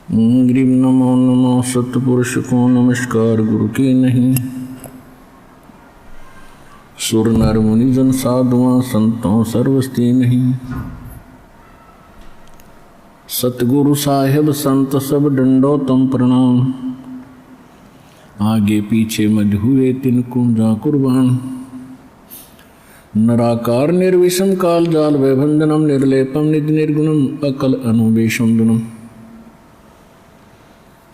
Grieve Namo Namo सतपुरुष को नमस्कार गुरु के नहीं। सुर नर मुनि जन साधुआं संतों सर्वस्ती नहीं। सतगुरु साहेब संत सब डंडो तम प्रणाम। आगे पीछे मध हुए तिनको जा कुर्बान। नराकार निर्विषम काल जाल वैभंजनम निर्लेपम निधि निर्गुणम अकल अनुवेशम दुनम।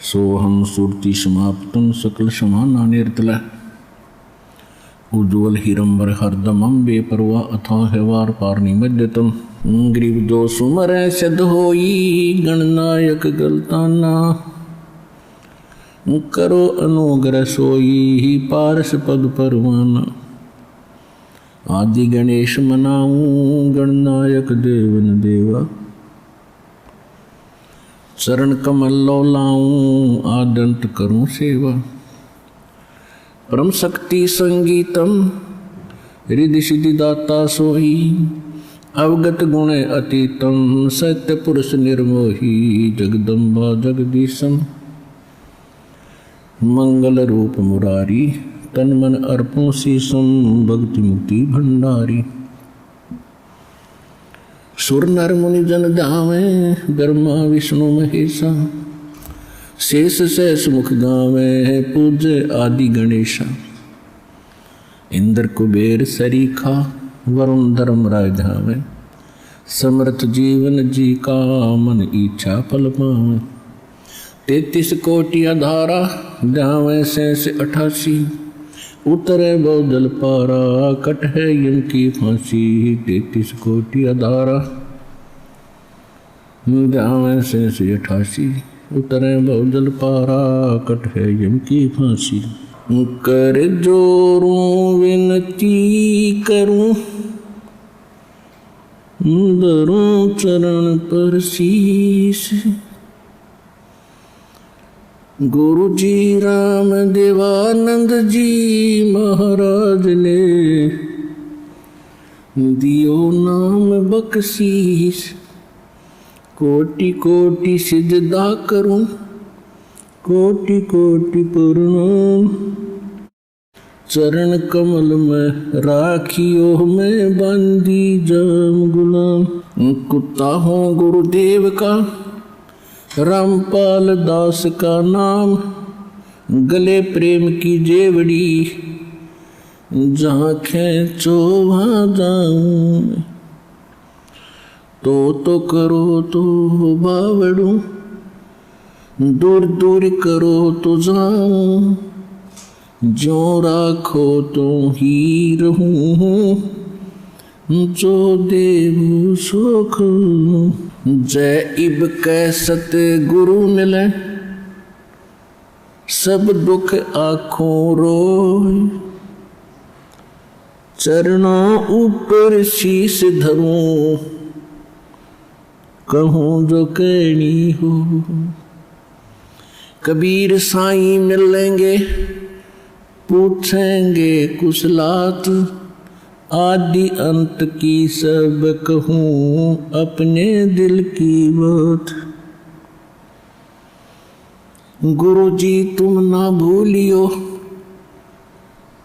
सोहम सुरति समाप्तम सकल समाना निर्तल। उज्ज्वल हिरंबर हरदमम बेपरवा अथाह वार पारनी मध्यतम। ग्रीव जो सुमर सिद्ध होई गणनायक गलताना। करो अनुग्रह सोई पारस पद परवाना। आदि गणेश मनाऊं गणनायक देवन देवा। चरण कमल लो लाऊं आदंत करूं सेवा। परम शक्ति संगीतम रिधि सिद्धि दाता सोही। अवगत गुण अतीतम सत्य पुरुष निर्मोही। जगदम्बा जगदीशम मंगल रूप मुरारी। तन मन अर्पों शीशम भक्ति मुक्ति भंडारी। सुर नर मुनि जन धावे ब्रह्मा विष्णु महेशा। शेष शेष मुख गावे पूज्य आदि गणेशा। इंद्र कुबेर सरीखा वरुण धर्म राय धावे। समर्थ जीवन जी का मन इच्छा फल पावे। 33 कोटि अधारा धावे शेष 88। उतरे बहुजल पारा कट है यम की फांसी। 33 कोटि अधारा धावे शेष 88। उतरे बहुजल पारा कट है यम की फांसी। कर जोरूं विनती करूं धरूं चरण पर शीश। गुरु जी राम देवानंद जी महाराज ने दियो नाम बख्शीश। कोटि कोटि सिजदा करूं कोटि कोटि प्रणाम। चरण कमल में राखियो मैं बंदी जाम गुलाम। कुत्ता हूँ गुरुदेव का रामपाल दास का नाम। गले प्रेम की जेवड़ी जहाँ खेचो वहाँ जाऊं। तो करो तो बावड़ू दूर दूर करो तो जाऊं। जो राखो तो ही रहूं जो देव सुख। जय इब कै सत गुरु मिले सब दुख आँखों रोय। चरणों ऊपर शीश धरूं कहूँ जो कहनी हो। कबीर साईं मिलेंगे पूछेंगे कुशलात। आदि अंत की सब कहूँ अपने दिल की बात। गुरु जी तुम ना भूलियो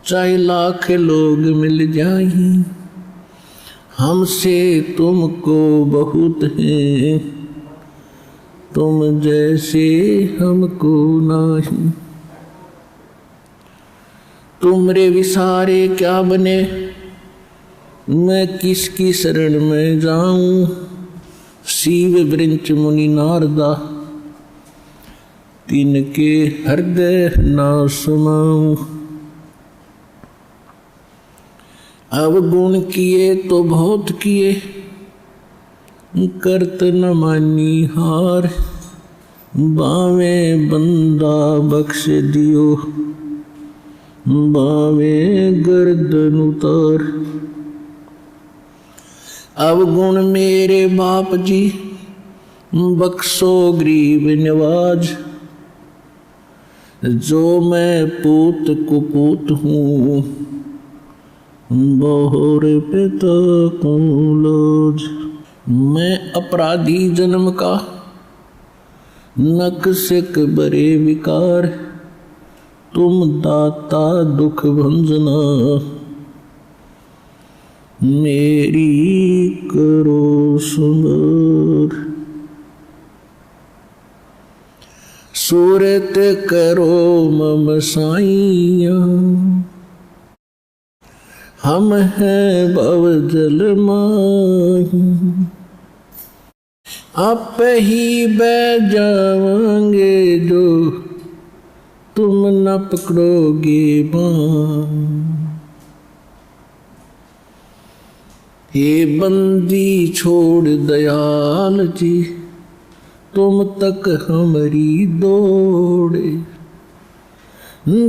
चाहे लाख लोग मिल जाएं। हमसे तुमको बहुत है तुम जैसे हमको नहीं। तुमरे विसारे क्या बने मैं किसकी शरण में जाऊं। शिव वृंच मुनि नारदा तिनके हृदय ना समाऊं। अवगुण किए तो बहुत किए करत न मानी हार। बावे बंदा बख्श दियो बावे गर्दन उतार। अवगुण मेरे बाप जी बख्शो गरीब नवाज। जो मैं पूत कुपूत हूँ बहुर पिता को लाज। मैं अपराधी जन्म का नक सिक बरे विकार, तुम दाता दुख भंजना, मेरी करो सुमर। सूरत करो मम साइया, हम हैं भव जल माही, आप ही बह जावांगे जो तुम न पकड़ोगे बाँ। हे बंदी छोड़ दयाल जी, तुम तक हमारी दौड़े,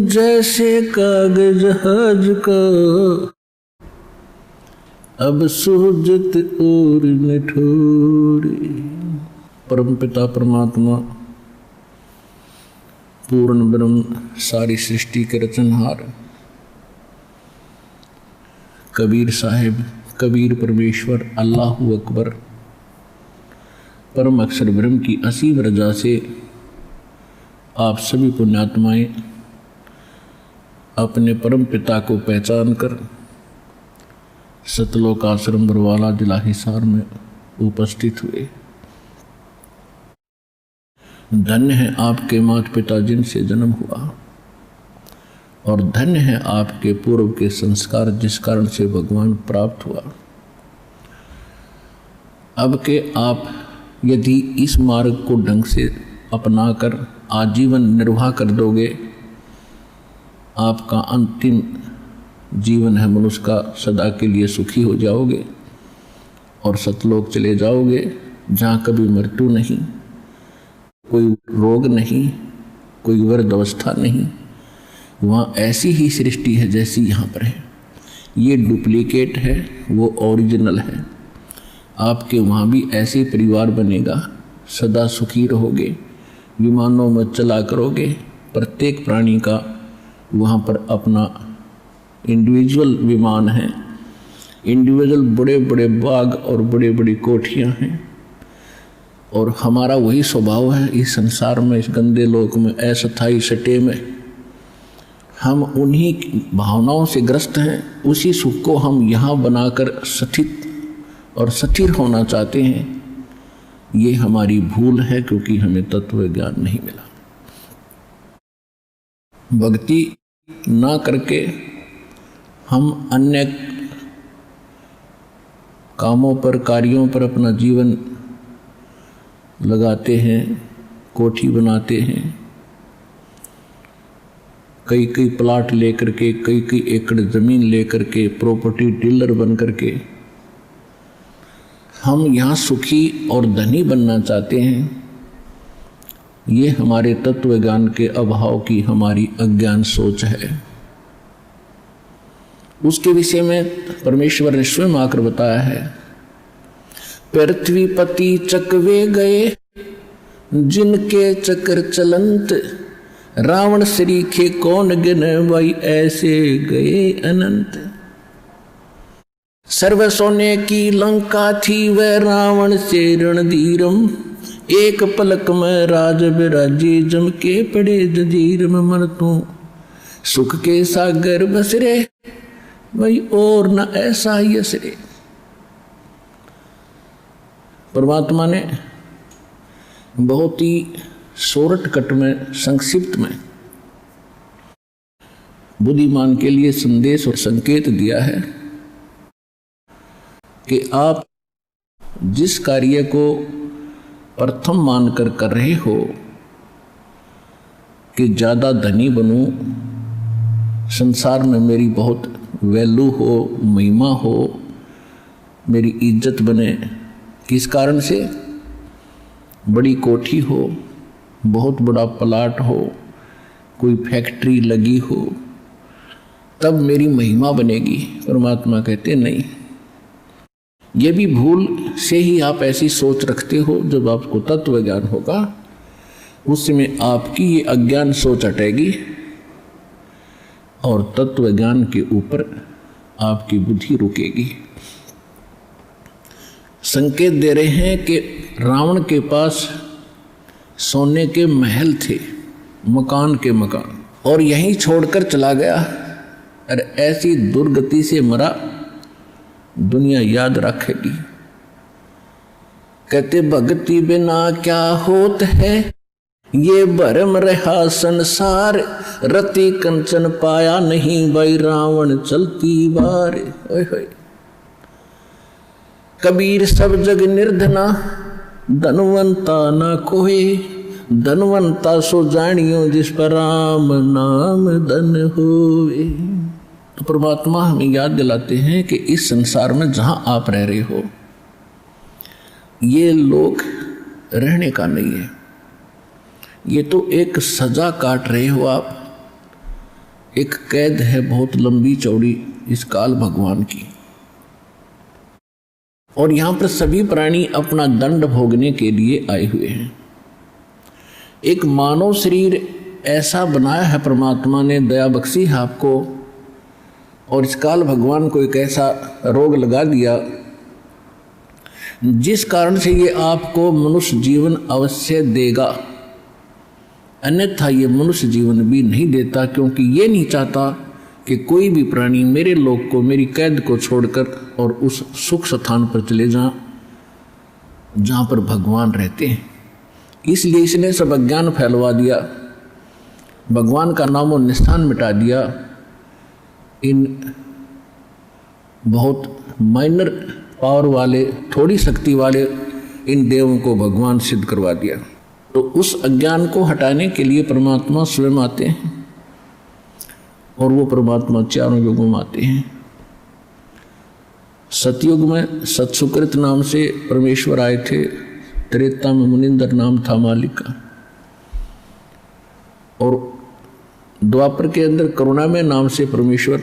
जैसे कागज हज का अब सूजत और निठोरे। परमपिता परमात्मा पूर्ण ब्रह्म, सारी सृष्टि के रचनहार कबीर साहिब, कबीर परमेश्वर, अल्लाहु अकबर, परम अक्षर ब्रह्म की असीम रजा से आप सभी पुण्यात्माएं अपने परम पिता को पहचान कर सतलोक आश्रम बरवाला जिला हिसार में उपस्थित हुए। धन्य है आपके माता पिता जिनसे जन्म हुआ, और धन्य है आपके पूर्व के संस्कार जिस कारण से भगवान प्राप्त हुआ। अब के आप यदि इस मार्ग को ढंग से अपनाकर आजीवन निर्वाह कर दोगे, आपका अंतिम जीवन है मनुष्य का, सदा के लिए सुखी हो जाओगे और सतलोक चले जाओगे, जहाँ कभी मृत्यु नहीं, कोई रोग नहीं, कोई वृद्ध अवस्था नहीं। वहाँ ऐसी ही सृष्टि है जैसी यहाँ पर है। ये डुप्लीकेट है, वो ओरिजिनल है। आपके वहाँ भी ऐसे परिवार बनेगा, सदा सुखी रहोगे, विमानों में चला करोगे। प्रत्येक प्राणी का वहाँ पर अपना इंडिविजुअल विमान है, इंडिविजुअल बड़े बड़े बाग और बड़े बड़ी कोठियाँ हैं। और हमारा वही स्वभाव है इस संसार में, इस गंदे लोक में, अस्थायी सटे में हम उन्हीं भावनाओं से ग्रस्त हैं। उसी सुख को हम यहाँ बनाकर स्थित और स्थिर होना चाहते हैं। ये हमारी भूल है, क्योंकि हमें तत्व ज्ञान नहीं मिला। भक्ति ना करके हम अन्य कामों पर, कार्यों पर अपना जीवन लगाते हैं, कोठी बनाते हैं, कई कई प्लाट लेकर के, कई कई एकड़ जमीन लेकर के, प्रॉपर्टी डीलर बन करके हम यहाँ सुखी और धनी बनना चाहते हैं। ये हमारे तत्व ज्ञान के अभाव की हमारी अज्ञान सोच है। उसके विषय में परमेश्वर ने स्वयं आकर बताया है, पृथ्वीपति चकवे गए जिनके चक्र चलंत, रावण सरीखे कौन गिन भाई ऐसे गए अनंत। सर्व सोने की लंका थी वह रावण से रणधीरम, एक पलक में राज बिराजी जम के पड़े जंजीर में। मन तू सुख के सागर बसरे भाई और न ऐसा ही असरे। परमात्मा ने बहुत ही शॉर्टकट में, संक्षिप्त में बुद्धिमान के लिए संदेश और संकेत दिया है कि आप जिस कार्य को प्रथम मानकर कर रहे हो कि ज़्यादा धनी बनूं, संसार में मेरी बहुत वैल्यू हो, महिमा हो, मेरी इज्जत बने, किस कारण से? बड़ी कोठी हो, बहुत बड़ा प्लाट हो, कोई फैक्ट्री लगी हो, तब मेरी महिमा बनेगी। परमात्मा कहते नहीं, ये भी भूल से ही आप ऐसी सोच रखते हो। जब आपको तत्व ज्ञान होगा उस समय आपकी ये अज्ञान सोच हटेगी और तत्व ज्ञान के ऊपर आपकी बुद्धि रुकेगी। संकेत दे रहे हैं कि रावण के पास सोने के महल थे, मकान के मकान, और यहीं छोड़कर चला गया। अरे ऐसी दुर्गति से मरा, दुनिया याद रखेगी। कहते भक्ति बिना क्या होत है, ये भरम रहा संसार, रति कंचन पाया नहीं, भाई रावण चलती बार। ओए होए। कबीर सब जग निर्धना, धनवंता ना कोई, धनवंता सो जानियो जिस पर राम नाम धन होवे। तो परमात्मा हमें याद दिलाते हैं कि इस संसार में जहां आप रह रहे हो, ये लोग रहने का नहीं है। ये तो एक सजा काट रहे हो आप, एक कैद है बहुत लंबी चौड़ी इस काल भगवान की। और यहां पर सभी प्राणी अपना दंड भोगने के लिए आए हुए हैं। एक मानव शरीर ऐसा बनाया है परमात्मा ने, दया बख्शी है आपको, और इस काल भगवान को एक ऐसा रोग लगा दिया जिस कारण से ये आपको मनुष्य जीवन अवश्य देगा, अन्यथा ये मनुष्य जीवन भी नहीं देता, क्योंकि ये नहीं चाहता कि कोई भी प्राणी मेरे लोक को, मेरी कैद को छोड़कर और उस सुख स्थान पर चले जाएं जहाँ पर भगवान रहते हैं। इसलिए इसने सब अज्ञान फैलवा दिया, भगवान का नामो निशान मिटा दिया, इन बहुत माइनर पावर वाले, थोड़ी शक्ति वाले इन देवों को भगवान सिद्ध करवा दिया। तो उस अज्ञान को हटाने के लिए परमात्मा स्वयं आते हैं, और वो परमात्मा चारों युगों में आते हैं। सतयुग में सत्सुकृत नाम से परमेश्वर आए थे, त्रेता में मुनिंदर नाम था मालिक का, और द्वापर के अंदर करुणामय नाम से परमेश्वर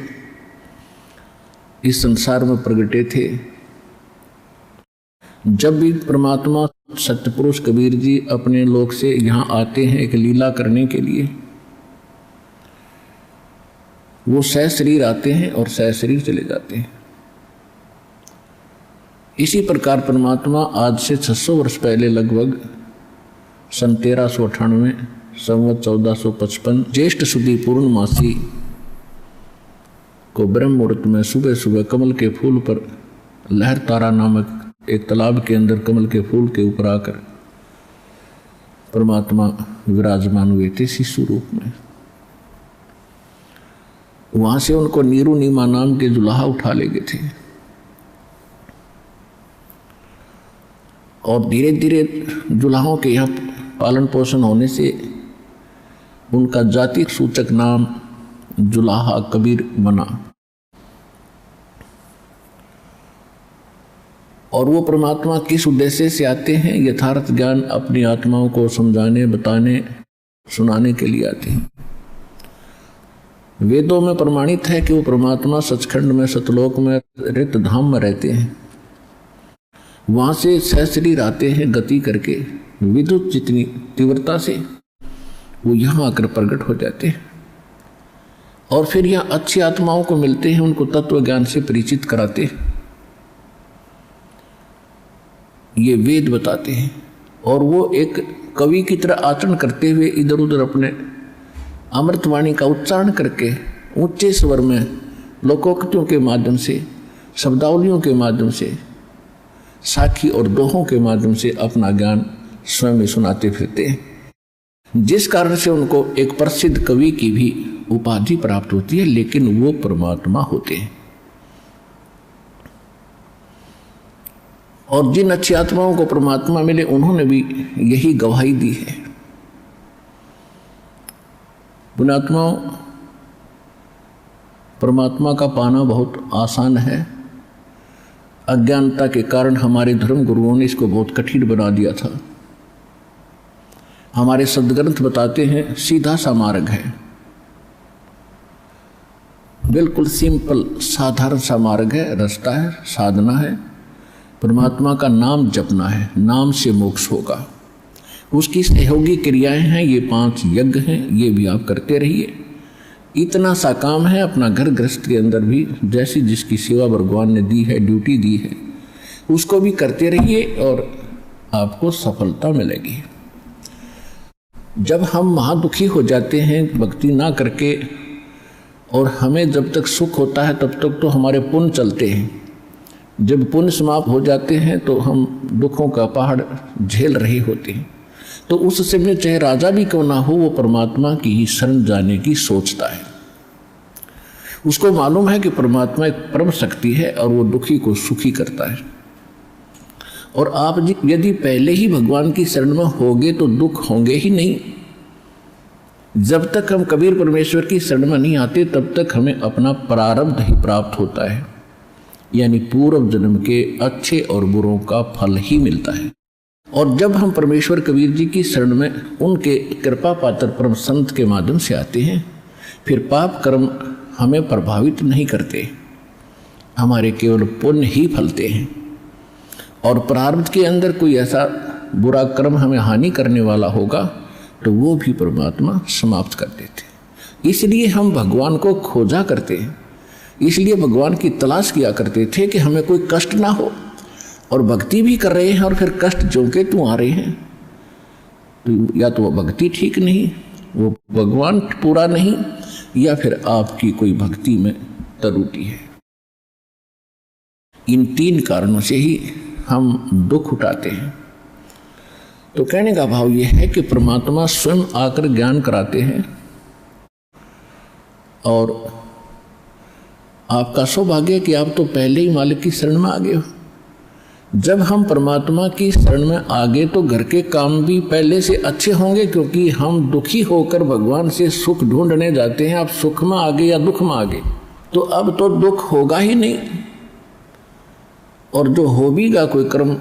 इस संसार में प्रगटे थे। जब भी परमात्मा सत्यपुरुष कबीर जी अपने लोक से यहाँ आते हैं एक लीला करने के लिए, वो सह शरीर आते हैं और सह शरीर चले जाते हैं। इसी प्रकार परमात्मा आज से 600 वर्ष पहले, लगभग सन 1398 संवत 1455 ज्येष्ठ शुद्धि पूर्णमासी को ब्रह्म मुहूर्त में सुबह सुबह कमल के फूल पर, लहर तारा नामक एक तालाब के अंदर कमल के फूल के ऊपर आकर परमात्मा विराजमान हुए थे शिशु रूप में। वहां से उनको नीरू नीमा नाम के जुलाहा उठा ले गए थे, और धीरे धीरे जुलाहों के यहाँ पालन पोषण होने से उनका जाति सूचक नाम जुलाहा कबीर बना। और वो परमात्मा किस उद्देश्य से आते हैं? यथार्थ ज्ञान अपनी आत्माओं को समझाने, बताने, सुनाने के लिए आते हैं। वेदों में प्रमाणित है कि वो परमात्मा सचखंड में, सतलोक में, रित धाम में रहते हैं। वहां से सहशरीर आते हैं गति करके, विद्युत जितनी तीव्रता से वो यहाँ आकर प्रकट हो जाते हैं, और फिर यहाँ अच्छी आत्माओं को मिलते हैं, उनको तत्व ज्ञान से परिचित कराते हैं। ये वेद बताते हैं, और वो एक कवि की तरह आचरण करते हुए इधर उधर अपने अमृतवाणी का उच्चारण करके ऊंचे स्वर में लोकोक्तियों के माध्यम से, शब्दावलियों के माध्यम से, साखी और दोहों के माध्यम से अपना ज्ञान स्वयं सुनाते फिरते हैं, जिस कारण से उनको एक प्रसिद्ध कवि की भी उपाधि प्राप्त होती है, लेकिन वो परमात्मा होते हैं। और जिन अच्छी आत्माओं को परमात्मा मिले उन्होंने भी यही गवाही दी है। पुण्यात्माओं, परमात्मा का पाना बहुत आसान है। अज्ञानता के कारण हमारे धर्म गुरुओं ने इसको बहुत कठिन बना दिया था। हमारे सद्ग्रंथ बताते हैं सीधा सा मार्ग है, बिल्कुल सिंपल साधारण सा मार्ग है, रास्ता है, साधना है। परमात्मा का नाम जपना है, नाम से मोक्ष होगा। उसकी सहयोगी क्रियाएं हैं, ये 5 यज्ञ हैं, ये भी आप करते रहिए। इतना सा काम है, अपना घर गृहस्थ के अंदर भी जैसी जिसकी सेवा भगवान ने दी है, ड्यूटी दी है, उसको भी करते रहिए और आपको सफलता मिलेगी। जब हम महादुखी हो जाते हैं भक्ति ना करके, और हमें जब तक सुख होता है तब तक तो हमारे पुण्य चलते हैं, जब पुण्य समाप्त हो जाते हैं तो हम दुखों का पहाड़ झेल रहे होते हैं। तो उस समय चाहे राजा भी क्यों ना हो, वो परमात्मा की ही शरण जाने की सोचता है। उसको मालूम है कि परमात्मा एक परम शक्ति है और वो दुखी को सुखी करता है। और आप यदि पहले ही भगवान की शरण में होगे तो दुख होंगे ही नहीं। जब तक हम कबीर परमेश्वर की शरण में नहीं आते तब तक हमें अपना प्रारब्ध ही प्राप्त होता है, यानी पूर्व जन्म के अच्छे और बुरों का फल ही मिलता है। और जब हम परमेश्वर कबीर जी की शरण में उनके कृपा पात्र परम संत के माध्यम से आते हैं, फिर पाप कर्म हमें प्रभावित नहीं करते, हमारे केवल पुण्य ही फलते हैं। और प्रारब्ध के अंदर कोई ऐसा बुरा कर्म हमें हानि करने वाला होगा तो वो भी परमात्मा समाप्त कर देते। इसलिए हम भगवान को खोजा करते हैं, इसलिए भगवान की तलाश किया करते थे कि हमें कोई कष्ट ना हो। और भक्ति भी कर रहे हैं और फिर कष्ट जो के तू आ रहे हैं, तो या तो वो भक्ति ठीक नहीं, वो भगवान पूरा नहीं, या फिर आपकी कोई भक्ति में त्रुटि है। इन 3 कारणों से ही हम दुख उठाते हैं। तो कहने का भाव यह है कि परमात्मा स्वयं आकर ज्ञान कराते हैं, और आपका सौभाग्य कि आप तो पहले ही मालिक की शरण में आ गए हो। जब हम परमात्मा की शरण में आ गए तो घर के काम भी पहले से अच्छे होंगे, क्योंकि हम दुखी होकर भगवान से सुख ढूंढने जाते हैं। आप सुख में आ गए या दुख में आ गए, तो अब तो दुख होगा ही नहीं। और जो हो भीगा कोई कर्म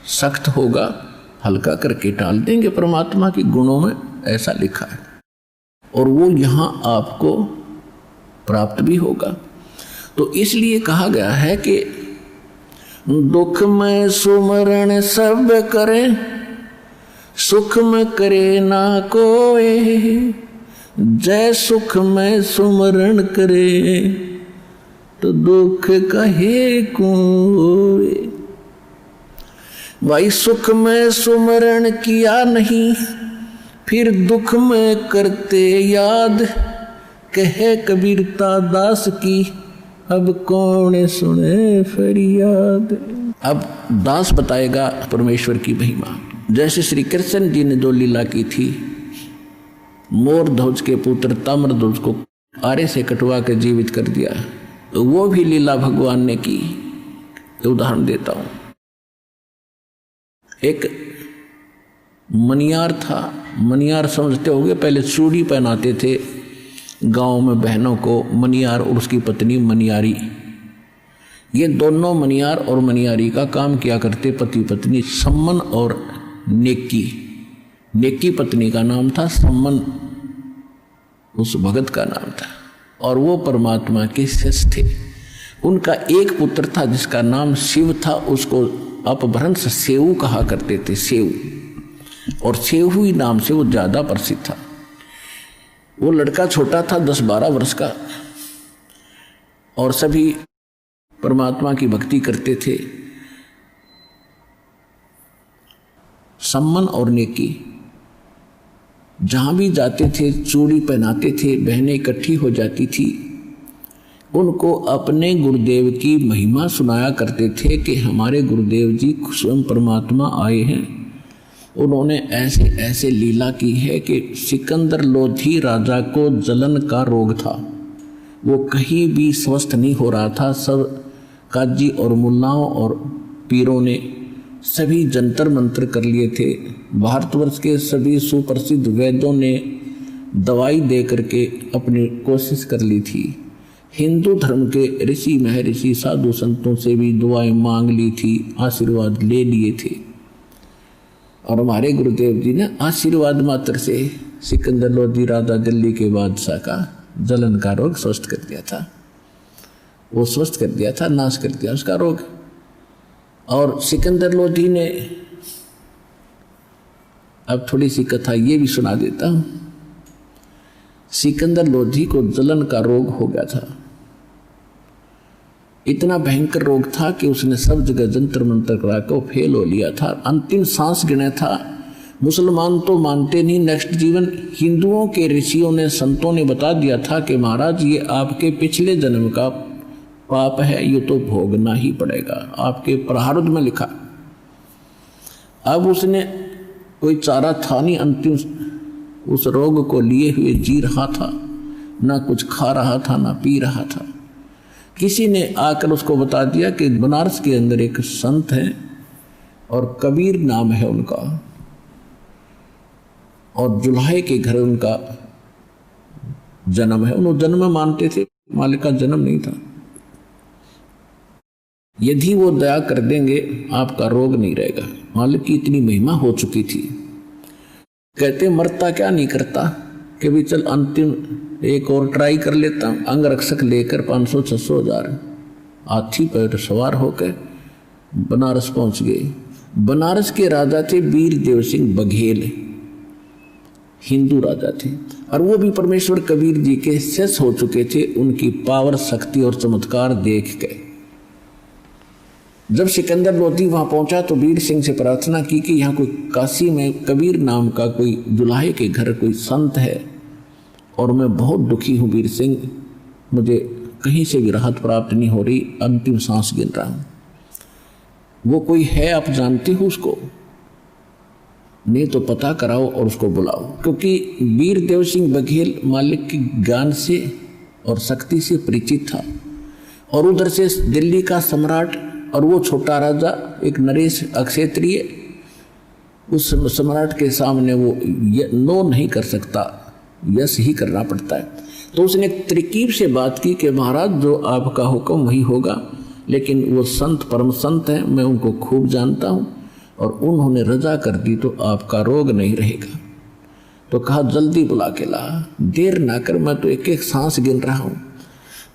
सख्त होगा, हल्का करके टाल देंगे। परमात्मा के गुणों में ऐसा लिखा है, और वो यहाँ आपको प्राप्त भी होगा। तो इसलिए कहा गया है कि दुख में सुमरण सब करे, सुख में करे ना कोई। जय सुख में सुमरण करे, तो दुख कहे कोई। भाई सुख में सुमरण किया नहीं, फिर दुख में करते याद। कहे कबीरता दास की, अब कौन सुने फरियाद। अब दास बताएगा परमेश्वर की महिमा। जैसे श्री कृष्ण जी ने जो लीला की थी, मोर ध्वज के पुत्र ताम्र ध्वज को आरे से कटवा कर जीवित कर दिया, तो वो भी लीला भगवान ने की। उदाहरण देता हूं, एक मनियार था। मनियार समझते होंगे, पहले चूड़ी पहनाते थे गांव में बहनों को, मनियार और उसकी पत्नी मनियारी। ये दोनों मनियार और मनियारी का काम किया करते, पति पत्नी। सम्मन और नेकी, नेकी पत्नी का नाम था, सम्मन उस भगत का नाम था, और वो परमात्मा के शिष्य थे। उनका एक पुत्र था जिसका नाम शिव था, उसको अपभ्रंश सेऊ कहा करते थे, सेऊ। और सेऊ ही नाम से वो ज्यादा प्रसिद्ध था। वो लड़का छोटा था, 10-12 वर्ष का, और सभी परमात्मा की भक्ति करते थे। सम्मन और नेकी जहां भी जाते थे चूड़ी पहनाते थे, बहनें इकट्ठी हो जाती थी, उनको अपने गुरुदेव की महिमा सुनाया करते थे कि हमारे गुरुदेव जी स्वयं परमात्मा आए हैं। उन्होंने ऐसे ऐसे लीला की है कि सिकंदर लोधी राजा को जलन का रोग था, वो कहीं भी स्वस्थ नहीं हो रहा था। सब काजी और मुल्लाओं और पीरों ने सभी जंतर मंत्र कर लिए थे। भारतवर्ष के सभी सुप्रसिद्ध वैद्यों ने दवाई दे करके अपनी कोशिश कर ली थी। हिंदू धर्म के ऋषि महर्षि साधु संतों से भी दुआएं मांग ली थी, आशीर्वाद ले लिए थे। और हमारे गुरुदेव जी ने आशीर्वाद मात्र से सिकंदर लोधी राजा दिल्ली के बादशाह का जलन का रोग स्वस्थ कर दिया था। वो स्वस्थ कर दिया था, नाश कर दिया उसका रोग। और सिकंदर लोधी ने, अब थोड़ी सी कथा ये भी सुना देता हूं। सिकंदर लोधी को जलन का रोग हो गया था। इतना भयंकर रोग था कि उसने सब जगह जंतर मंतर करा कर फेल हो लिया था। अंतिम सांस गिना था, मुसलमान तो मानते नहीं नेक्स्ट जीवन। हिंदुओं के ऋषियों ने, संतों ने बता दिया था कि महाराज ये आपके पिछले जन्म का पाप है, ये तो भोगना ही पड़ेगा, आपके प्रारब्ध में लिखा। अब उसने कोई चारा था नहीं, अंतिम उस रोग को लिए हुए जी रहा था, ना कुछ खा रहा था ना पी रहा था। किसी ने आकर उसको बता दिया कि बनारस के अंदर एक संत है और कबीर नाम है उनका, और जुल्हे के घर उनका जन्म है। उन्होंने जन्म मानते थे, मालिक का जन्म नहीं था। यदि वो दया कर देंगे आपका रोग नहीं रहेगा। मालिक की इतनी महिमा हो चुकी थी। कहते मरता क्या नहीं करता कि भी चल अंतिम एक और ट्राई कर लेता हूं। अंग रक्षक लेकर 500-600 हज़ार हाथी पर सवार होकर बनारस पहुंच गए। बनारस के राजा थे वीर देव सिंह बघेल, हिंदू राजा थे, और वो भी परमेश्वर कबीर जी के शिष्य हो चुके थे। उनकी पावर, शक्ति और चमत्कार देख के जब सिकंदर लोधी वहां पहुंचा तो वीर सिंह से प्रार्थना की कि यहाँ कोई काशी में कबीर नाम का कोई जुल्हे के घर कोई संत है और मैं बहुत दुखी हूँ वीर सिंह, मुझे कहीं से भी राहत प्राप्त नहीं हो रही, अंतिम सांस गिन रहा हूँ। वो कोई है, आप जानते हो उसको? नहीं तो पता कराओ और उसको बुलाओ। क्योंकि वीर देव सिंह बघेल मालिक के ज्ञान से और शक्ति से परिचित था, और उधर से दिल्ली का सम्राट और वो छोटा राजा एक नरेश अक्षेत्रीय, उस सम्राट के सामने वो नो नहीं कर सकता, यस ही करना पड़ता है। तो उसने एक तरकीब से बात की कि महाराज जो आपका हुक्म वही होगा, लेकिन वो संत परम संत हैं, मैं उनको खूब जानता हूँ, और उन्होंने रजा कर दी तो आपका रोग नहीं रहेगा। तो कहा जल्दी बुला के ला, देर ना कर, मैं तो एक एक सांस गिन रहा हूँ,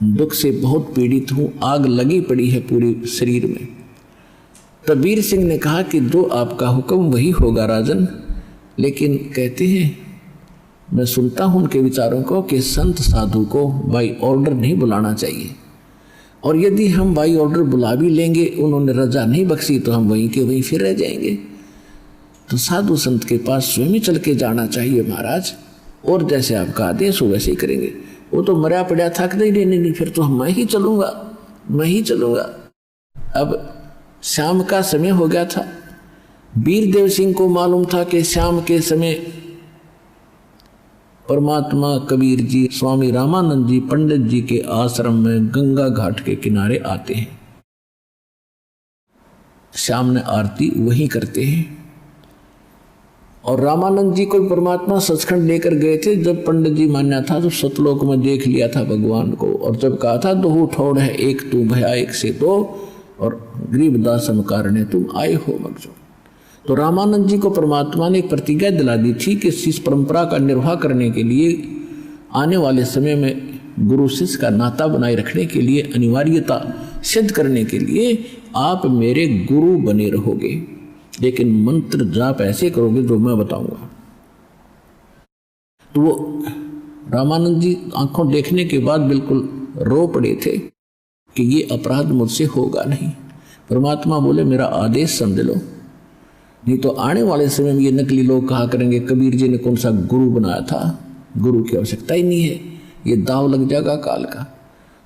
दुख से बहुत पीड़ित हूँ, आग लगी पड़ी है पूरे शरीर में। तब वीर सिंह ने कहा कि जो आपका हुक्म वही होगा राजन, लेकिन कहते हैं मैं सुनता हूँ उनके विचारों को कि संत साधु को बाई ऑर्डर नहीं बुलाना चाहिए, और यदि हम बाई ऑर्डर बुला भी लेंगे, उन्होंने रजा नहीं बख्शी, तो हम वहीं के वहीं फिर रह जाएंगे। तो साधु संत के पास स्वयं ही चल के जाना चाहिए महाराज, और जैसे आपका आदेश हो वैसे ही करेंगे। वो तो मरा पड़ा था कि नहीं, फिर तो मैं ही चलूंगा। अब शाम का समय हो गया था। वीर देव सिंह को मालूम था कि शाम के समय परमात्मा कबीर जी, स्वामी रामानंद जी पंडित जी के आश्रम में गंगा घाट के किनारे आते हैं, सामने आरती वही करते हैं। और रामानंद जी को परमात्मा सचखंड लेकर गए थे। जब पंडित जी मान्या था तो सतलोक में देख लिया था भगवान को, और जब कहा था दो ठोड़ है एक तू भया एक से दो, और गरीबदासम कारणे तुम आए हो मगजो। तो रामानंद जी को परमात्मा ने एक प्रतिज्ञा दिला दी थी कि इस परंपरा का निर्वाह करने के लिए, आने वाले समय में गुरु शिष्य का नाता बनाए रखने के लिए, अनिवार्यता सिद्ध करने के लिए आप मेरे गुरु बने रहोगे, लेकिन मंत्र जाप ऐसे करोगे जो मैं बताऊंगा। तो वो रामानंद जी आंखों देखने के बाद बिल्कुल रो पड़े थे कि ये अपराध मुझसे होगा नहीं। परमात्मा बोले मेरा आदेश समझ लो, नहीं तो आने वाले समय में ये नकली लोग कहा करेंगे कबीर जी ने कौन सा गुरु बनाया था, गुरु की आवश्यकता ही नहीं है, ये दाव लग जाएगा काल का।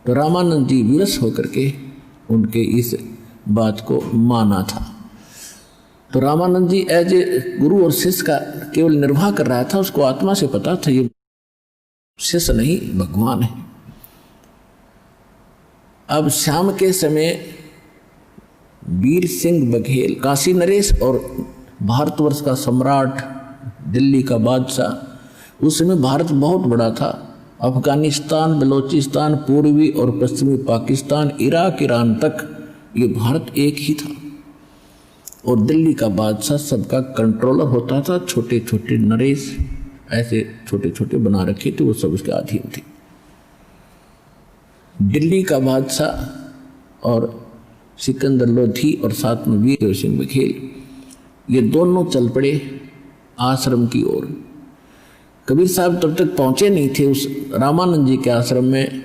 तो रामानंद जी विवश होकर के उनके इस बात को माना था। तो रामानंद जी एज ए गुरु और शिष्य का केवल निर्वाह कर रहा था, उसको आत्मा से पता था ये शिष्य नहीं भगवान है। अब शाम के समय वीर सिंह बघेल, काशी नरेश और भारतवर्ष का सम्राट, दिल्ली का बादशाह, उस समय भारत बहुत बड़ा था। अफगानिस्तान, बलोचिस्तान, पूर्वी और पश्चिमी पाकिस्तान, इराक, ईरान तक ये भारत एक ही था, और दिल्ली का बादशाह सबका कंट्रोलर होता था। छोटे छोटे नरेश ऐसे छोटे छोटे बना रखे थे, वो सब उसके अधीन थे। दिल्ली का बादशाह और सिकंदर लोधी और साथ में वीर देव सिंह बघेल, ये दोनों चल पड़े आश्रम की ओर। कबीर साहब तब तक पहुंचे नहीं थे उस रामानंद जी के आश्रम में।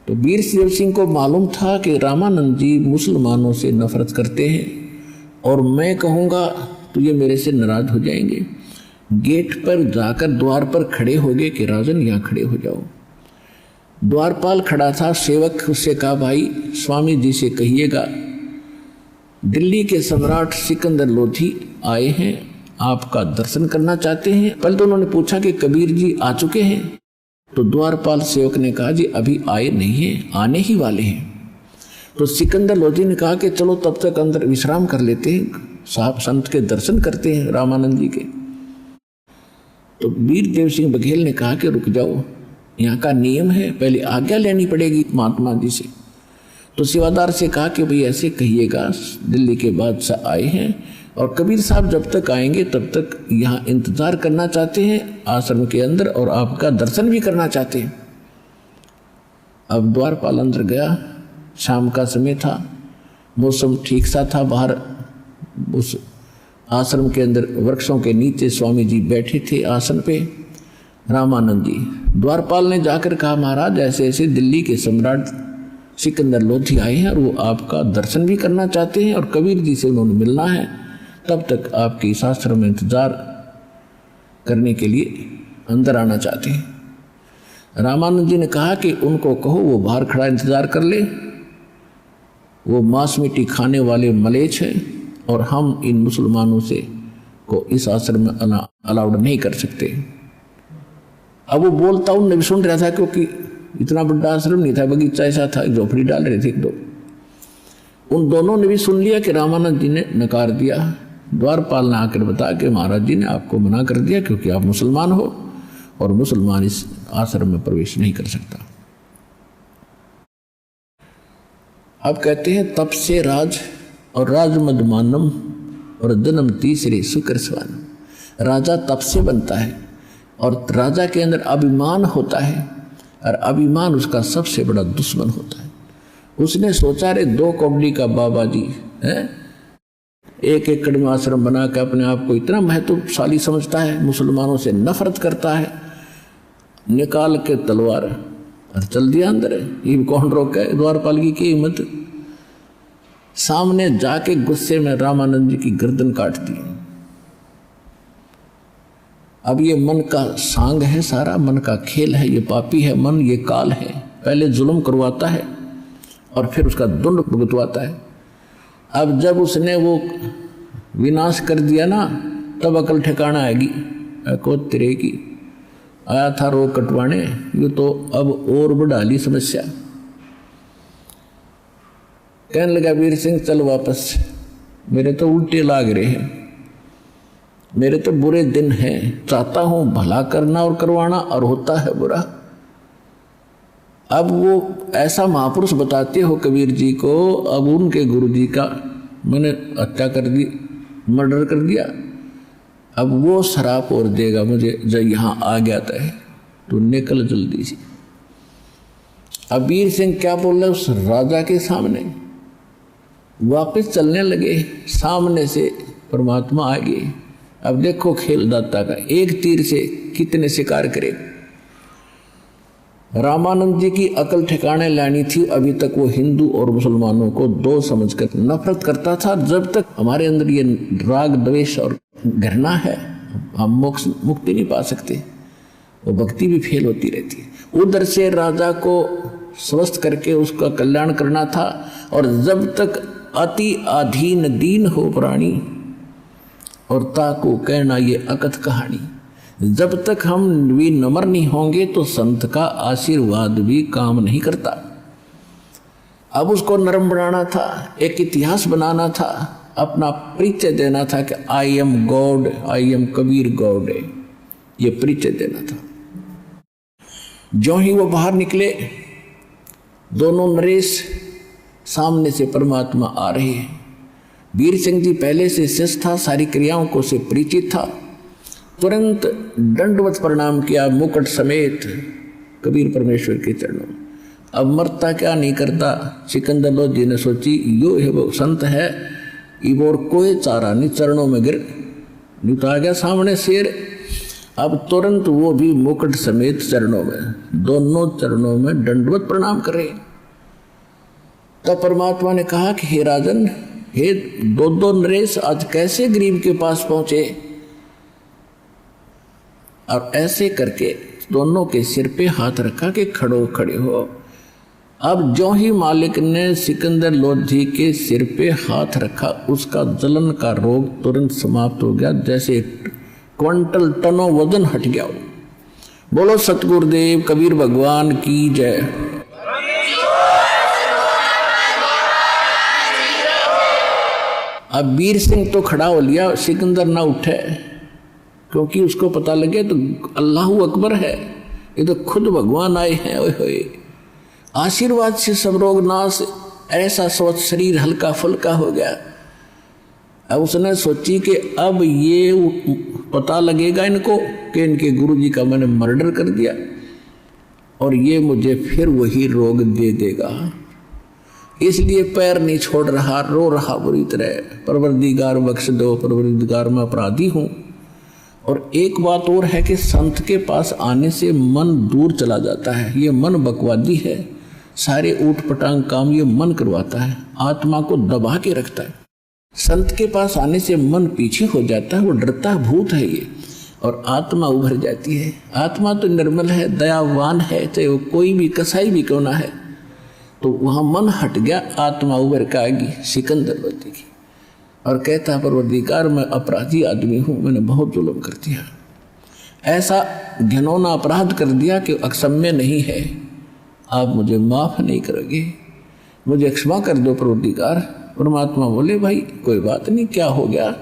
तो वीर देव सिंह को मालूम था कि रामानंद जी मुसलमानों से नफरत करते हैं, और मैं कहूँगा तो ये मेरे से नाराज हो जाएंगे। गेट पर जाकर द्वार पर खड़े हो गए कि राजन यहाँ खड़े हो जाओ। द्वारपाल खड़ा था, सेवक उससे कहा भाई स्वामी जी से कहिएगा दिल्ली के सम्राट सिकंदर लोधी आए हैं, आपका दर्शन करना चाहते हैं। पहले तो उन्होंने पूछा कि कबीर जी आ चुके हैं, तो द्वारपाल सेवक ने कहा जी अभी आए नहीं हैं, आने ही वाले हैं। तो सिकंदर लोधी ने कहा कि चलो तब तक अंदर विश्राम कर लेते हैं, साहब संत के दर्शन करते हैं रामानंद जी के। तो वीरदेव सिंह बघेल ने कहा कि रुक जाओ, यहाँ का नियम है, पहले आज्ञा लेनी पड़ेगी महात्मा जी से। तो सेवादार से कहा कि भाई ऐसे कहिएगा दिल्ली के बादशाह आए हैं और कबीर साहब जब तक आएंगे तब तक यहाँ इंतजार करना चाहते हैं आश्रम के अंदर और आपका दर्शन भी करना चाहते हैं। अब द्वारपाल अंदर गया, शाम का समय था, मौसम ठीक सा था। बाहर उस आश्रम के अंदर वृक्षों के नीचे स्वामी जी बैठे थे आसन पे। रामानंद जी, द्वारपाल ने जाकर कहा महाराज ऐसे ऐसे दिल्ली के सम्राट सिकंदर लोधी आए हैं और वो आपका दर्शन भी करना चाहते हैं और कबीर जी से उन्होंने मिलना है, तब तक आपके इस आश्रम में इंतजार करने के लिए अंदर आना चाहते हैं। रामानंद जी ने कहा कि उनको कहो वो बाहर खड़ा इंतजार कर ले, वो मांस मिट्टी खाने वाले मलेच्छ हैं और हम इन मुसलमानों से को इस आश्रम में अलाउड नहीं कर सकते। अब वो बोलता उनने भी सुन रहा था क्योंकि इतना बड़ा आश्रम नहीं था, बगीचा ऐसा था, झोपड़ी डाल रहे थे एक दो। उन दोनों ने भी सुन लिया कि रामानंद जी ने नकार दिया। द्वारपाल ने आकर बताया कि महाराज जी ने आपको मना कर दिया क्योंकि आप मुसलमान हो और मुसलमान इस आश्रम में प्रवेश नहीं कर सकता। अब कहते हैं तप से राज और राजमदमानम और जन्म तीसरे शुक्र स्वान। राजा तप से बनता है और राजा के अंदर अभिमान होता है और अभिमान उसका सबसे बड़ा दुश्मन होता है। उसने सोचा रे 2 कौड़ी का बाबा जी है, 1 एकड़ में आश्रम बना के अपने आप को इतना महत्वशाली समझता है, मुसलमानों से नफरत करता है, निकाल के तलवार और चल दिया अंदर। ये कौन रोके द्वारपाल की हिम्मत। सामने जाके गुस्से में रामानंद जी की गर्दन काट दी। अब ये मन का सांग है, सारा मन का खेल है, ये पापी है मन, ये काल है, पहले जुल्म करवाता है और फिर उसका दंड भुगतवाता है। अब जब उसने वो विनाश कर दिया ना, तब अकल ठिकाना आएगी। को तेरे की आया था रोग कटवाने, ये तो अब और बढ़ा ली समस्या। कहने लगा वीर सिंह चल वापस, मेरे तो उल्टे लाग रहे हैं, मेरे तो बुरे दिन हैं, चाहता हूं भला करना और करवाना और होता है बुरा। अब वो ऐसा महापुरुष बताते हो कबीर जी को, अब उनके गुरु जी का मैंने हत्या कर दी, मर्डर कर दिया, अब वो शराप और देगा मुझे जब यहाँ आ गया था, तो निकल जल्दी से। अब वीर सिंह क्या बोल रहे उस राजा के सामने, वापस चलने लगे। सामने से परमात्मा आ गए। अब देखो खेल दाता का, एक तीर से कितने शिकार करे। रामानंद जी की अकल ठिकाने लानी थी। अभी तक वो हिंदू और मुसलमानों को 2 समझकर नफरत करता था। जब तक हमारे अंदर ये राग द्वेष और घृणा है, हम मोक्ष मुक्ति नहीं पा सकते, वो भक्ति भी फेल होती रहती है। उधर से राजा को स्वस्थ करके उसका कल्याण करना था। और जब तक अति अधीन दीन हो प्राणी और ताको कहना ये अकथ कहानी, जब तक हम भी नम्र नहीं होंगे तो संत का आशीर्वाद भी काम नहीं करता। अब उसको नरम बनाना था, एक इतिहास बनाना था, अपना परिचय देना था कि I am God, I am Kabir God, ये परिचय देना था। जो ही वो बाहर निकले, दोनों नरेश सामने से परमात्मा आ रहे हैं। वीर सिंह जी पहले से शिष्य था, सारी क्रियाओं को से परिचित था। तुरंत दंडवत प्रणाम किया मुकुट समेत कबीर परमेश्वर के चरणों। अब मरता क्या नहीं करता। सिकंदर लोधी ने सोची यो है वो संत है, इबोर कोई चारा नहीं, चरणों में गिर निपटा गया सामने शेर। अब तुरंत वो भी मुकुट समेत चरणों में, दोनों चरणों में दंडवत प्रणाम करे। तब परमात्मा ने कहा कि हे राजन, हे दो दो नरेश आज कैसे गरीब के पास पहुंचे। और ऐसे करके दोनों के सिर पे हाथ रखा कि खड़े हो। अब जो ही मालिक ने सिकंदर लोधी के सिर पे हाथ रखा, उसका जलन का रोग तुरंत समाप्त हो गया, जैसे क्विंटल टनों वजन हट गया। बोलो सतगुरुदेव कबीर भगवान की जय। अब वीर सिंह तो खड़ा हो लिया, सिकंदर ना उठे, क्योंकि उसको पता लगे तो अल्लाहू अकबर है, ये तो खुद भगवान आए हैं। ओए होए, आशीर्वाद से सब रोग नाश, ऐसा सोच शरीर हल्का फुल्का हो गया। अब उसने सोची कि अब ये पता लगेगा इनको कि इनके गुरुजी का मैंने मर्डर कर दिया और ये मुझे फिर वही रोग दे देगा, इसलिए पैर नहीं छोड़ रहा, रो रहा बुरी तरह, परवरदिगार बख्श दो, परवरदिगार मैं अपराधी हूँ। और एक बात और है कि संत के पास आने से मन दूर चला जाता है, ये मन बकवादी है, सारे ऊट पटांग काम ये मन करवाता है, आत्मा को दबा के रखता है। संत के पास आने से मन पीछे हो जाता है, वो डरता भूत है ये, और आत्मा उभर जाती है। आत्मा तो निर्मल है, दयावान है, चाहे वो कोई भी कसाई भी क्यों ना है। तो वहाँ मन हट गया, आत्मा उभर के आएगी सिकंदर लोधी की, और कहता परवरदिगार मैं अपराधी आदमी हूँ, मैंने बहुत जुल्म कर दिया, ऐसा घिनौना अपराध कर दिया कि अक्षम्य नहीं है, आप मुझे माफ़ नहीं करोगे, मुझे क्षमा कर दो परवरदिगार। परमात्मा बोले भाई कोई बात नहीं, क्या हो गया,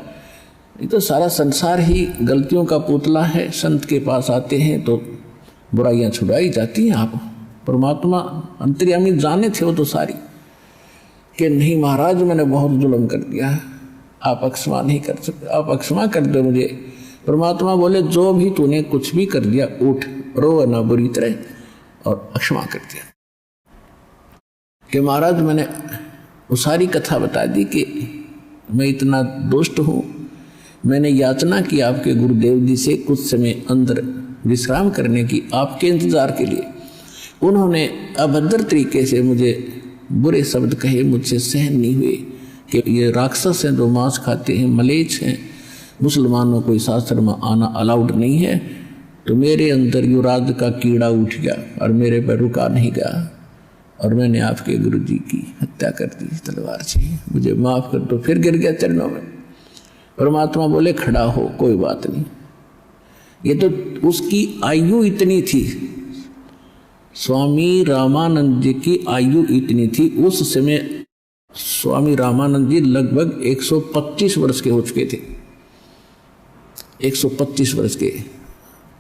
ये तो सारा संसार ही गलतियों का पुतला है, संत के पास आते हैं तो बुराइयां छुड़ाई जाती हैं। आप परमात्मा अंतर्यामी जाने थे वो तो सारी, कि नहीं महाराज मैंने बहुत जुल्म कर दिया है, आप अक्षमा नहीं कर सकते, आप अक्षमा कर दो मुझे। परमात्मा बोले जो भी तूने कुछ भी कर दिया, उठ रो ना बुरी तरह, और अक्षमा कर दिया। कि महाराज मैंने वो सारी कथा बता दी कि मैं इतना दुष्ट हूँ, मैंने याचना की आपके गुरुदेव जी से कुछ समय अंदर विश्राम करने की, आपके इंतज़ार के लिए। उन्होंने अभद्र तरीके से मुझे बुरे शब्द कहे, मुझसे सहन नहीं हुए कि ये राक्षस हैं जो मांस खाते हैं, मलेच्छ हैं, मुसलमानों को इस आश्रम में आना अलाउड नहीं है। तो मेरे अंदर युवराज का कीड़ा उठ गया और मेरे पर रुका नहीं गया, और मैंने आपके गुरुजी की हत्या कर दी तलवार से, मुझे माफ़ कर दो। फिर गिर गया चरणों में। परमात्मा बोले खड़ा हो, कोई बात नहीं। ये तो उसकी आयु इतनी थी, स्वामी रामानंद जी की आयु इतनी थी। उस समय स्वामी रामानंद जी लगभग 125 वर्ष के हो चुके थे, 125 वर्ष के,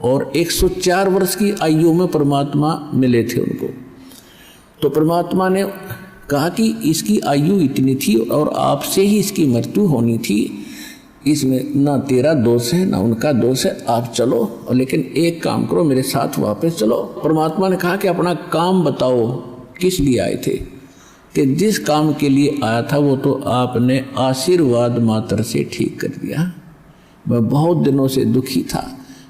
और 104 वर्ष की आयु में परमात्मा मिले थे उनको। तो परमात्मा ने कहा कि इसकी आयु इतनी थी और आपसे ही इसकी मृत्यु होनी थी, इसमें ना तेरा दोष है ना उनका दोष है, आप चलो, और लेकिन एक काम करो, मेरे साथ वापस चलो। परमात्मा ने कहा कि अपना काम बताओ, किस लिए आए थे। कि जिस काम के लिए आया था वो तो आपने आशीर्वाद मात्र से ठीक कर दिया। मैं बहुत दिनों से दुखी था,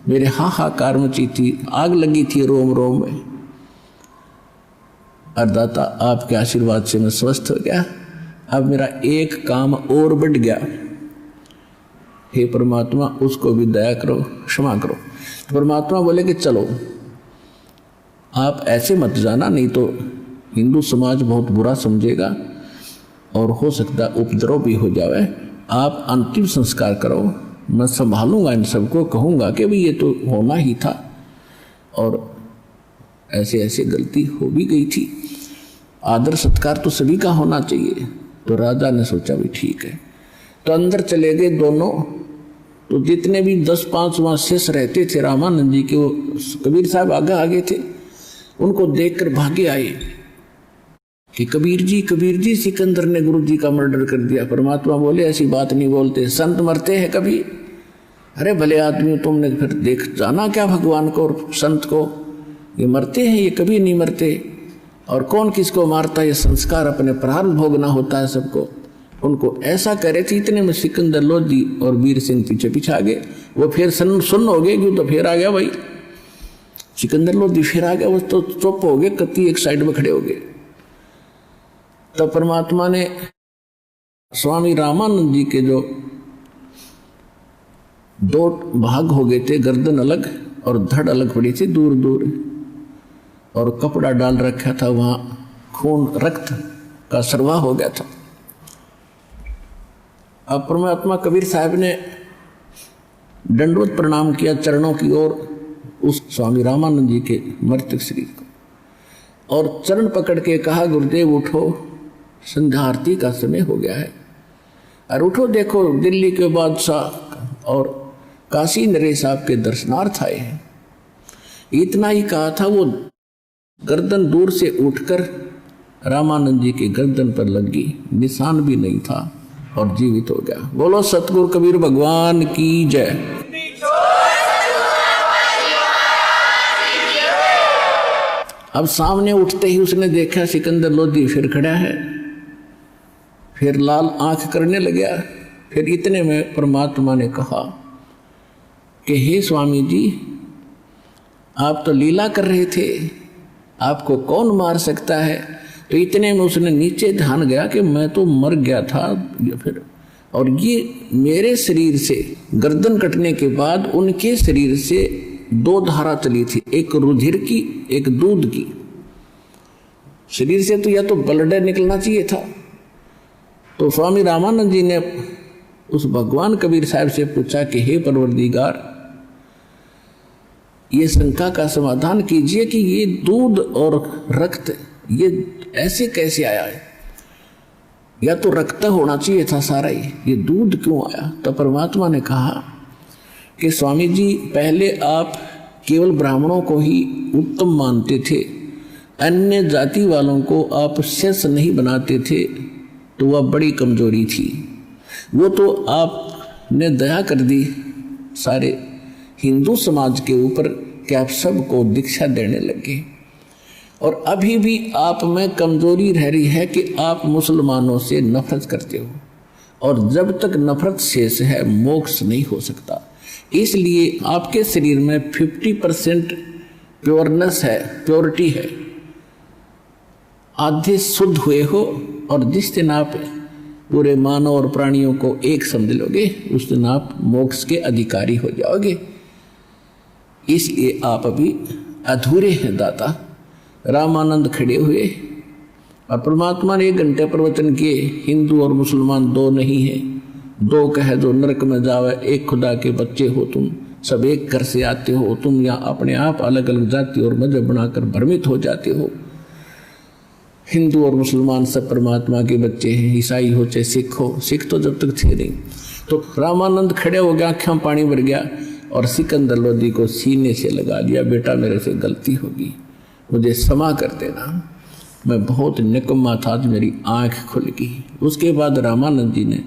मेरे हाहाकार मची थी, आग लगी थी रोम रोम में, और दाता आपके आशीर्वाद से मैं स्वस्थ हो गया। अब मेरा एक काम और बढ़ गया, हे परमात्मा उसको भी दया करो, क्षमा करो। तो परमात्मा बोले कि चलो आप ऐसे मत जाना, नहीं तो हिंदू समाज बहुत बुरा समझेगा और हो सकता उपद्रव भी हो जाए। आप अंतिम संस्कार करो, मैं संभालूंगा इन सबको, कहूँगा कि भाई ये तो होना ही था और ऐसे ऐसे गलती हो भी गई थी, आदर सत्कार तो सभी का होना चाहिए। तो राजा ने सोचा भी ठीक है, तो अंदर चले गए दोनों। तो जितने भी 10-5 वहाँ शेष रहते थे रामानंद जी के, वो कबीर साहब आगे आगे थे, उनको देखकर भागे आए कि कबीर जी सिकंदर ने गुरु जी का मर्डर कर दिया। परमात्मा बोले ऐसी बात नहीं बोलते, संत मरते हैं कभी? अरे भले आदमी तुमने फिर देख जाना क्या भगवान को और संत को, ये मरते हैं, ये कभी नहीं मरते। और कौन किसको मारता है, ये संस्कार अपने प्रारंभ भोगना होता है सबको। उनको ऐसा कह रहे थे, इतने में सिकंदर लोधी और वीर सिंह पीछे पीछे आ गए। वो फिर सुन हो गए, क्यों तो फिर आ गया भाई सिकंदर लोधी, फिर आ गया। वो तो चुप हो गए, कत्ती एक साइड में खड़े हो गए। तब परमात्मा ने स्वामी रामानंद जी के जो दो भाग हो गए थे, गर्दन अलग और धड़ अलग पड़ी थी दूर दूर, और कपड़ा डाल रखा था, वहां खून रक्त का सरवाह हो गया था। अब परमात्मा कबीर साहब ने दंडवत प्रणाम किया चरणों की ओर उस स्वामी रामानंद जी के मृतक शरीर को, और चरण पकड़ के कहा, गुरुदेव उठो, संध्या आरती का समय हो गया है, और उठो, देखो दिल्ली के बादशाह और काशी नरेश आपके दर्शनार्थ आए हैं। इतना ही कहा था, वो गर्दन दूर से उठकर रामानंद जी की गर्दन पर लगी, निशान भी नहीं था और जीवित हो गया। बोलो सतगुरु कबीर भगवान की जय। अब सामने उठते ही उसने देखा सिकंदर लोधी फिर खड़ा है, फिर लाल आंख करने लगा। फिर इतने में परमात्मा ने कहा कि हे स्वामी जी, आप तो लीला कर रहे थे, आपको कौन मार सकता है। तो इतने में उसने नीचे ध्यान गया कि मैं तो मर गया था फिर, और ये मेरे शरीर से गर्दन कटने के बाद उनके शरीर से दो धारा चली थी, एक रुधिर की, एक दूध की। शरीर से तो या तो ब्लड निकलना चाहिए था। तो स्वामी रामानंद जी ने उस भगवान कबीर साहब से पूछा कि हे परवरदिगार, ये शंका का समाधान कीजिए कि ये दूध और रक्त ये ऐसे कैसे आया है, या तो रक्त होना चाहिए था सारा ही, ये दूध क्यों आया। तो परमात्मा ने कहा कि स्वामी जी, पहले आप केवल ब्राह्मणों को ही उत्तम मानते थे, अन्य जाति वालों को आप शेष नहीं बनाते थे, तो वह बड़ी कमजोरी थी। वो तो आपने दया कर दी सारे हिंदू समाज के ऊपर कि आप सबको दीक्षा देने लगे, और अभी भी आप में कमजोरी रह रही है कि आप मुसलमानों से नफरत करते हो, और जब तक नफरत शेष है मोक्ष नहीं हो सकता। इसलिए आपके शरीर में 50% प्योरनेस है, प्योरिटी है, आधे शुद्ध हुए हो, और जिस दिन आप पूरे मानव और प्राणियों को एक समझ लोगे उस दिन आप मोक्ष के अधिकारी हो जाओगे। इसलिए आप अभी अधूरे हैं दाता। रामानंद खड़े हुए और परमात्मा ने 1 घंटे प्रवचन किए। हिंदू और मुसलमान दो नहीं है, दो कहे जो नरक में जावे, एक खुदा के बच्चे हो तुम, सब एक घर से आते हो तुम, या अपने आप अलग अलग जाति और मजहब बनाकर भ्रमित हो जाते हो। हिंदू और मुसलमान सब परमात्मा के बच्चे हैं, ईसाई हो चाहे सिख हो, सिख तो जब तक थे नहीं। तो रामानंद खड़े हो गया, आँखों में पानी भर गया, और सिकंदर लोधी को सीने से लगा लिया, बेटा मेरे से गलती होगी, मुझे क्षमा कर देना, मैं बहुत निकम्मा था, आज मेरी आँख खुल गई। उसके बाद रामानंद जी ने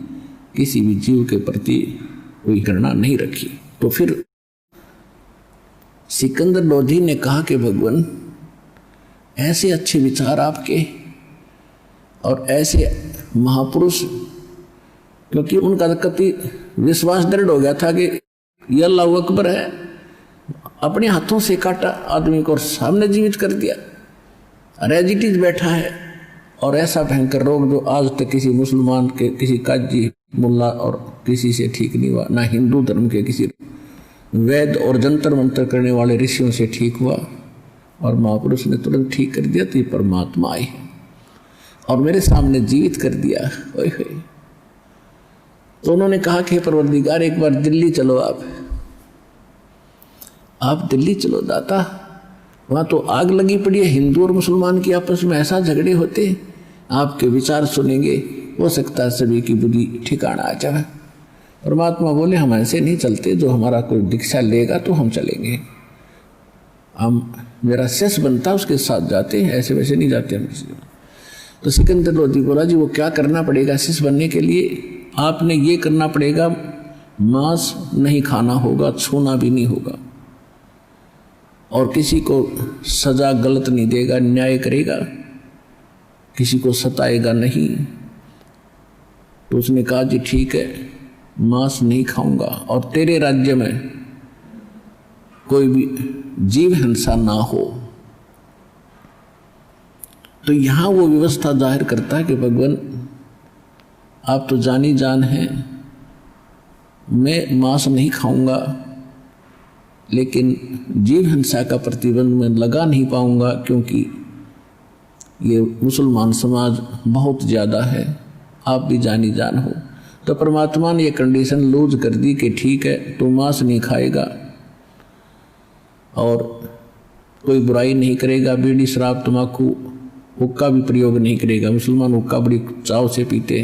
किसी भी जीव के प्रति कोई घृणा नहीं रखी। तो फिर सिकंदर लोधी ने कहा कि भगवान, ऐसे अच्छे विचार आपके और ऐसे महापुरुष, क्योंकि उनका कति विश्वास दृढ़ हो गया था कि ये अल्लाह अकबर है, अपने हाथों से काटा आदमी को और सामने जीवित कर दिया, रेजिटीज बैठा है, और ऐसा भयंकर रोग जो आज तक किसी मुसलमान के, किसी काजी मुल्ला और किसी से ठीक नहीं हुआ, ना हिंदू धर्म के किसी वैद और जंतर मंतर करने वाले ऋषियों से ठीक हुआ, और महापुरुष ने तुरंत ठीक कर दिया। तो ये परमात्मा आए हैं और मेरे सामने जीवित कर दिया। ओए होए। तो उन्होंने कहा कि परवरदिगार, एक बार दिल्ली चलो, आप दिल्ली चलो दाता, वहाँ तो आग लगी पड़ी है, हिंदू और मुसलमान की आपस में ऐसा झगड़े होते, आपके विचार सुनेंगे, हो सकता है सभी की बुद्धि ठिकाना आ जाए। परमात्मा बोले, हम ऐसे नहीं चलते, जो हमारा कोई दीक्षा लेगा तो हम चलेंगे, हम मेरा शेष बनता उसके साथ जाते हैं, ऐसे वैसे नहीं जाते हम किसी। तो सिकंदर लोधी बोला, जी वो क्या करना पड़ेगा शेष बनने के लिए? आपने ये करना पड़ेगा, मांस नहीं खाना होगा, छूना भी नहीं होगा, और किसी को सजा गलत नहीं देगा, न्याय करेगा, किसी को सताएगा नहीं। तो उसने कहा, जी ठीक है, मांस नहीं खाऊंगा, और तेरे राज्य में कोई भी जीव हिंसा ना हो। तो यहां वो व्यवस्था जाहिर करता है कि भगवान आप तो जानी जान हैं, मैं मांस नहीं खाऊंगा, लेकिन जीव हिंसा का प्रतिबंध मैं लगा नहीं पाऊंगा क्योंकि ये मुसलमान समाज बहुत ज़्यादा है, आप भी जानी जान हो। तो परमात्मा ने ये कंडीशन लूज कर दी कि ठीक है, तू मांस नहीं खाएगा और कोई बुराई नहीं करेगा, बीड़ी शराब तम्बाकू हुक्का भी प्रयोग नहीं करेगा। मुसलमान हुक्का बड़ी चाव से पीते हैं।